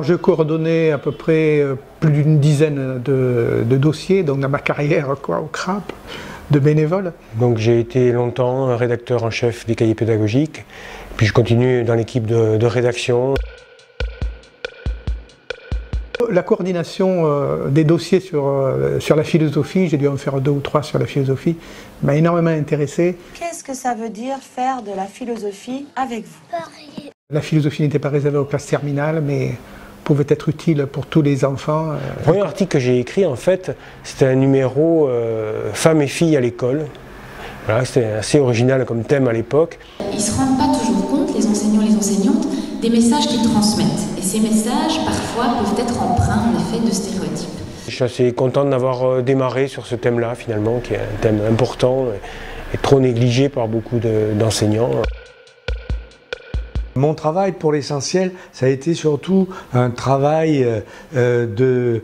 Alors je coordonnais à peu près plus d'une dizaine de dossiers, donc dans ma carrière au CRAP, de bénévole. Donc j'ai été longtemps rédacteur en chef des cahiers pédagogiques, puis je continue dans l'équipe de rédaction. La coordination des dossiers sur la philosophie, j'ai dû en faire 2 ou 3 sur la philosophie, m'a énormément intéressé. Qu'est-ce que ça veut dire faire de la philosophie avec vous? La philosophie n'était pas réservée aux classes terminales, mais pouvait être utile pour tous les enfants. Le premier article que j'ai écrit, en fait, c'était un numéro femmes et filles à l'école. Voilà, c'était assez original comme thème à l'époque. Ils ne se rendent pas toujours compte, les enseignants et les enseignantes, des messages qu'ils transmettent. Et ces messages, parfois, peuvent être empreints, en effet, de stéréotypes. Je suis assez content d'avoir démarré sur ce thème-là, finalement, qui est un thème important et trop négligé par beaucoup d'enseignants. Mon travail, pour l'essentiel, ça a été surtout un travail de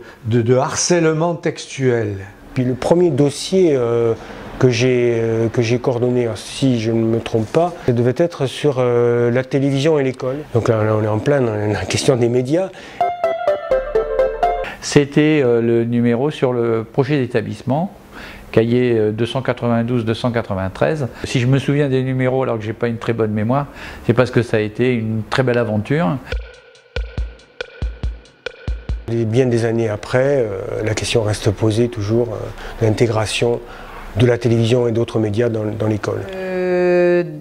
harcèlement textuel. Puis le premier dossier que j'ai coordonné, si je ne me trompe pas, ça devait être sur la télévision et l'école. Donc là, on est en plein dans la question des médias. C'était le numéro sur le projet d'établissement, cahier 292-293. Si je me souviens des numéros alors que j'ai pas une très bonne mémoire, c'est parce que ça a été une très belle aventure. Et bien des années après, la question reste posée toujours de l'intégration de la télévision et d'autres médias dans l'école.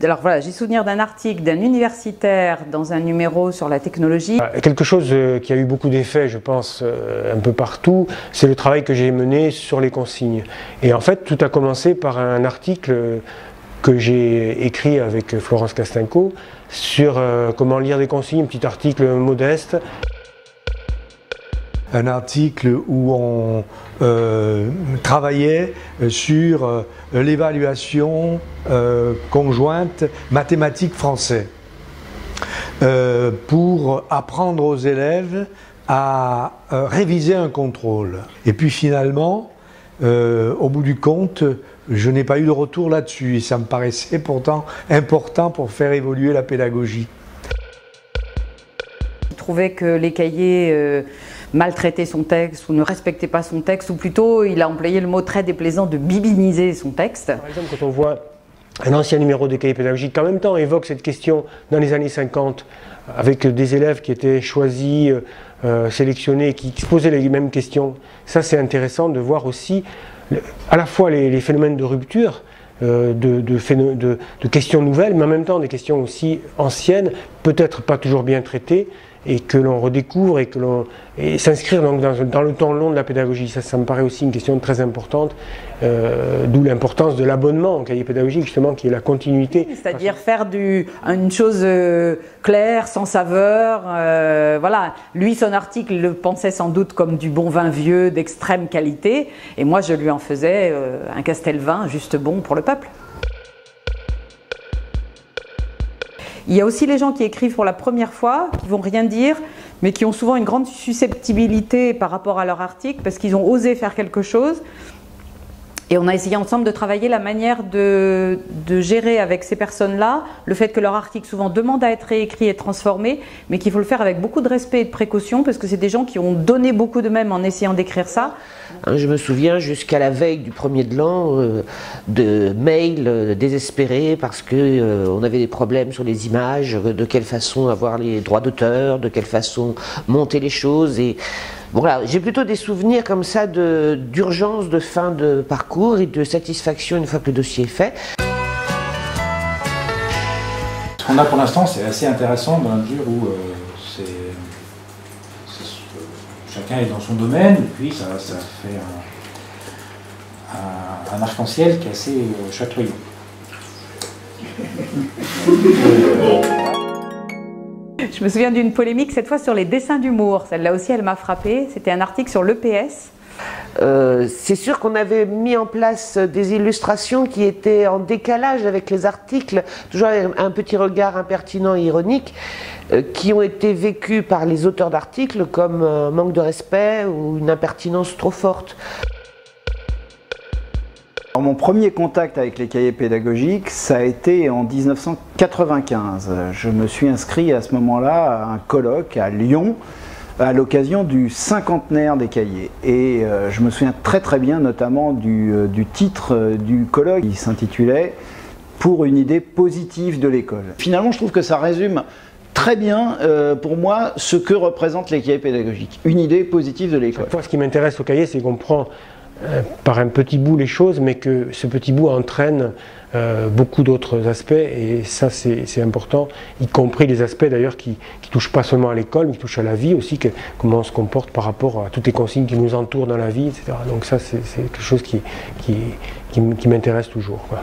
Alors voilà, j'ai souvenir d'un article d'un universitaire dans un numéro sur la technologie. Quelque chose qui a eu beaucoup d'effet, je pense, un peu partout, c'est le travail que j'ai mené sur les consignes. Et en fait, tout a commencé par un article que j'ai écrit avec Florence Castinco sur comment lire des consignes, un petit article modeste. Un article où on travaillait sur l'évaluation conjointe mathématiques-français pour apprendre aux élèves à réviser un contrôle. Et puis finalement, au bout du compte, je n'ai pas eu de retour là-dessus et ça me paraissait pourtant important pour faire évoluer la pédagogie. Je trouvais que les cahiers maltraitaient son texte ou ne respectaient pas son texte, ou plutôt il a employé le mot très déplaisant de bibiniser son texte. Par exemple, quand on voit un ancien numéro de cahier pédagogique qui en même temps évoque cette question dans les années 50 avec des élèves qui étaient choisis, sélectionnés, qui posaient les mêmes questions, ça c'est intéressant de voir aussi à la fois les phénomènes de rupture, de questions nouvelles, mais en même temps des questions aussi anciennes, peut-être pas toujours bien traitées, et que l'on redécouvre et s'inscrire donc dans le temps long de la pédagogie. Ça me paraît aussi une question très importante, d'où l'importance de l'abonnement en cahier pédagogique, justement, qui est la continuité. C'est-à-dire faire une chose claire, sans saveur. Voilà. Lui, son article, il le pensait sans doute comme du bon vin vieux, d'extrême qualité, et moi, je lui en faisais un Castelvin juste bon pour le peuple. Il y a aussi les gens qui écrivent pour la première fois, qui vont rien dire, mais qui ont souvent une grande susceptibilité par rapport à leur article, parce qu'ils ont osé faire quelque chose. Et on a essayé ensemble de travailler la manière de gérer avec ces personnes-là le fait que leur article souvent demande à être réécrit et transformé, mais qu'il faut le faire avec beaucoup de respect et de précaution, parce que c'est des gens qui ont donné beaucoup d'eux-mêmes en essayant d'écrire ça. Je me souviens jusqu'à la veille du 1er de l'an de mails désespérés parce qu'on avait des problèmes sur les images, de quelle façon avoir les droits d'auteur, de quelle façon monter les choses. Et voilà, j'ai plutôt des souvenirs comme ça d'urgence de fin de parcours et de satisfaction une fois que le dossier est fait. Ce qu'on a pour l'instant, c'est assez intéressant dans la mesure où chacun est dans son domaine, et puis ça fait un arc-en-ciel qui est assez chatoyant. Je me souviens d'une polémique, cette fois sur les dessins d'humour. Celle-là aussi, elle m'a frappée. C'était un article sur l'EPS. C'est sûr qu'on avait mis en place des illustrations qui étaient en décalage avec les articles, toujours avec un petit regard impertinent et ironique, qui ont été vécus par les auteurs d'articles comme un manque de respect ou une impertinence trop forte. Alors, mon premier contact avec les cahiers pédagogiques, ça a été en 1995. Je me suis inscrit à ce moment-là à un colloque à Lyon à l'occasion du cinquantenaire des cahiers. Et je me souviens très très bien notamment du titre du colloque qui s'intitulait « Pour une idée positive de l'école ». Finalement, je trouve que ça résume très bien, pour moi, ce que représentent les cahiers pédagogiques. Une idée positive de l'école. Moi, ce qui m'intéresse au cahier, c'est qu'on prend par un petit bout les choses, mais que ce petit bout entraîne beaucoup d'autres aspects, et ça c'est important, y compris les aspects d'ailleurs qui touchent pas seulement à l'école, mais qui touchent à la vie aussi, comment on se comporte par rapport à toutes les consignes qui nous entourent dans la vie, etc. Donc ça c'est quelque chose qui m'intéresse toujours, quoi.